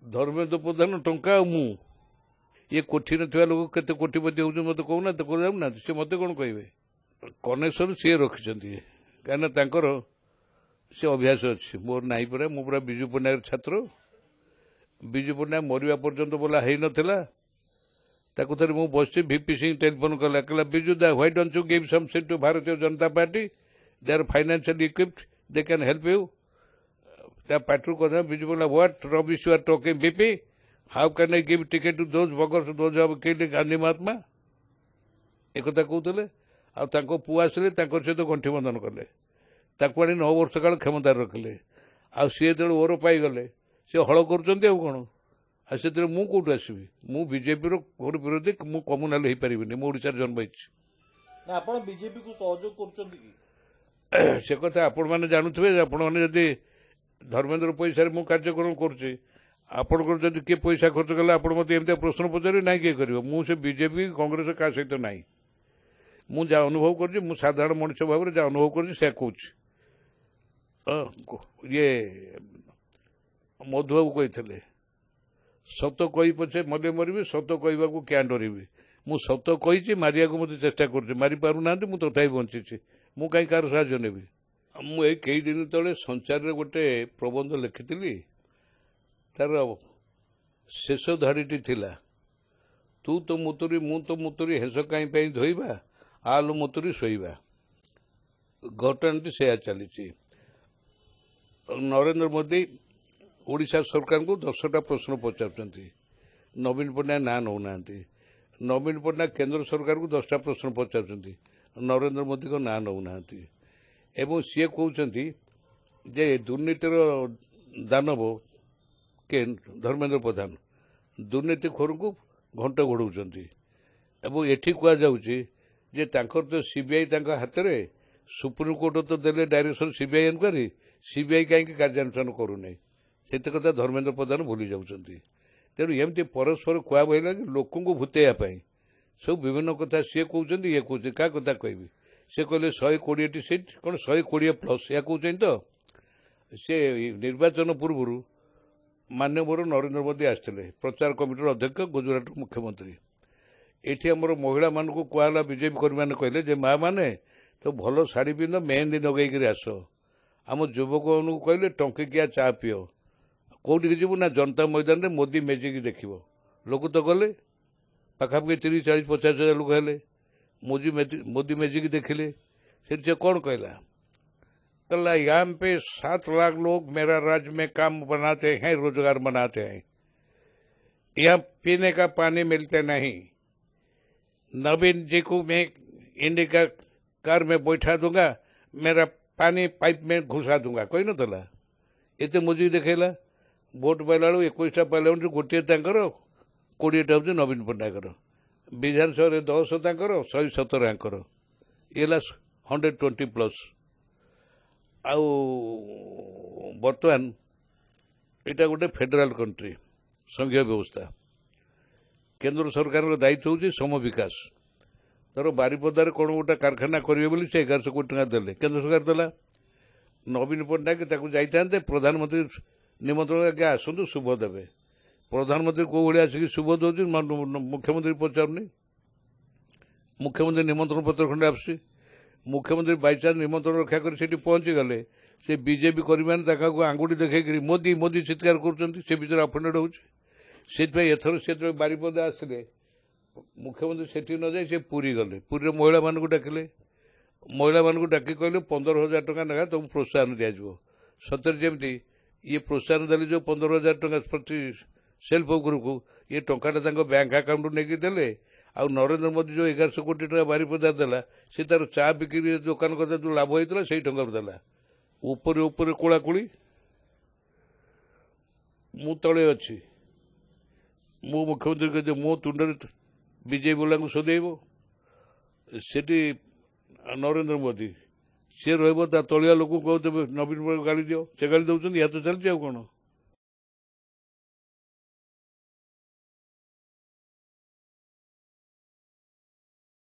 ଧର୍ମେନ୍ଦ୍ର ପ୍ରଧାନ ଟଙ୍କା ଆଉ ମୁଁ ये कोठी नथिबा लोक केते कोटीपति होउछ मते कहूना तो कर जाउना से मते कोन कहबे कनेक्शन सी रखिछंती काना तांकर से अभ्यास अछि मोर नाही परे मु पूरा बिजू पन्नायर छात्र बिजू पन्ना मरिया पर्यंत बोला हेई नथिला ताकु थरे मु बसि वीपी सिंह टेलीफोन कला कला बिजू दा why don't you give some seat to Bharatiya Janata Party they are financially equipped they can help you ता पार्टी को बिजू बोला what rubbish you are talking VP how can I give ticket to those buggers those have killed Gandhi Mahatma एक कथा कहते आ पुआ आसिले सहित गंठी बंधन कले ताकू आनी 9 वर्ष काल क्षमता रखिले आ सी जो ओर पाईगले सी हल कर कौन आ मु कौटू आसबि मु बीजेपी घोर विरोधी मु कम्युनाल हो पारि मु ओडिशा जन्म होती बीजेपी को सहयोग से कथा आपण मैंने जानुवे आपण मैंने जदि धर्मेन्द्र पैसा मु कार्यक्रम करुच्ची आपंकर जब किए पैसा खर्च कला आप मत एम प्रश्न पचारे ना किए कर मुझे बीजेपी कांग्रेस क्या सहित ना मुझे अनुभव कर साधारण मनुष्य भाव में जहाँ अनुभव कर कहूँ ये मधुबाबू कही सत कही पछे मरे मरबी सत कहवाक क्या डरबी मु सत कही मारिया को मत चेष्टा कर मारी पार ना मुझे तथा बंची मु कहीं कार साहय नेबी मुझे कई दिन तले संचार गोटे प्रबंध लिखी तार शेष धाड़ी थिला तू तो मुतुरी मु तो मुतुरी हेस कहीं धोइबा आलु मुतुरी शोइबा घटना से चली नरेंद्र मोदी ओडिशा सरकार को 10टा प्रश्न पचार नवीन पट्टनायक ना नौना नवीन पट्टनायक केंद्र सरकार को 10टा प्रश्न पचार नरेंद्र मोदी को ना नौना एवं सी कहते जे दुर्नीतिर दानव के धर्मेन्द्र प्रधान दुर्नीतिखोर को घंट घोड़ाऊँच एवं एठी कहुचे तो सीबीआई हाथ में सुप्रीमकोर्ट तो देले डायरेक्शन सीबीआई इनक्वारी सीबीआई कहीं कार्यानुष्ठान करूना से कथा धर्मेन्द्र प्रधान भूली जाऊँच तेणु एमती परस्पर कुआ बहला कि लोक भूतेवाई सब विभिन्न कथा सी कहते ये कहते क्या कथा कहबी सी कहले 120 सीट कौन 120+ या कहते तो सी निर्वाचन पूर्व मान्यवर नरेंद्र मोदी आसते प्रचार कमिटर अध्यक्ष गुजरात मुख्यमंत्री ये आम महिला मान को कहला बीजेपी कर्मी मैंने कहले माँ मैंने तो भल शाढ़ी पिंध मेहंदी नगेक आस आम युवक मान कहले टंकिकिया चा पीओ कौटी जीवु ना जनता मैदान में मोदी मेजिक देख लोक तो गले पाखापाखि 30-40-50 लोक हेले मोदी मेजिक देखिले से कौन कहला कहला यहाँ पे 7 लाख लोग मेरा राज्य में काम बनाते हैं रोजगार बनाते हैं यहाँ पीने का पानी मिलते नहीं नवीन जी को मैं इंडिका कार में बैठा दूंगा मेरा पानी पाइप में घुसा दूंगा कोई न तला ये मोदी देखेला भोट पाइला 21टा पार्लियामेंट गोटे 20टा हूँ नवीन पट्टनायक विधानसभा 10 117 ये 120+। आउ बर्तमान यहाँ गोटे फेडराल कंट्री संघीय व्यवस्था केंद्र सरकार दायित्व हूँ सम विकास तर बारिपदार कौन गोटे कारखाना करेंगे से 1100 कोटी टका देले केंद्र सरकार देला नवीन पट्टनायक जाते प्रधानमंत्री निमंत्रण आगे आसतु शुभ देवे प्रधानमंत्री कौ भाई आसिक शुभ दौर मुख्यमंत्री पचारूनी मुख्यमंत्री निमंत्रण पत्र खंडे आस मुख्यमंत्री बाईचान्स निमंत्रण रक्षा कर पहुंची गले से बीजेपी कर्मी मैंने आंगुठी देखा मोदी मोदी चित्कार कर अफेंडेड होथर से बारिपदा आसते मुख्यमंत्री सेठी न जाए से पुरी गले पुरी महिला मान डाकिले महिला मान डाक कहले 15,000 टका ना तुमको प्रोत्साहन दिज्व सतरे जमी ये प्रोत्साहन देले जो 15,000 टका प्रति सेल्फ ग्रुप को ये टाटा बैंक आकाउंट नहीं देले आ नरेंद्र मोदी जो 1100 कोटी टका बारिपदा देला से तार चा बिक्री दुकान करता जो लाभ होता से देला ऊपर ऊपर कोलाकोली मु तले अच्छी मु मुख्यमंत्री कहते मो तुंड बीजेपी वाला सोधेब से नरेंद्र मोदी सी रहा तलिया लोक कहते नवीन गाड़ी दियो से गाड़ी दौरान या तो चलती कौन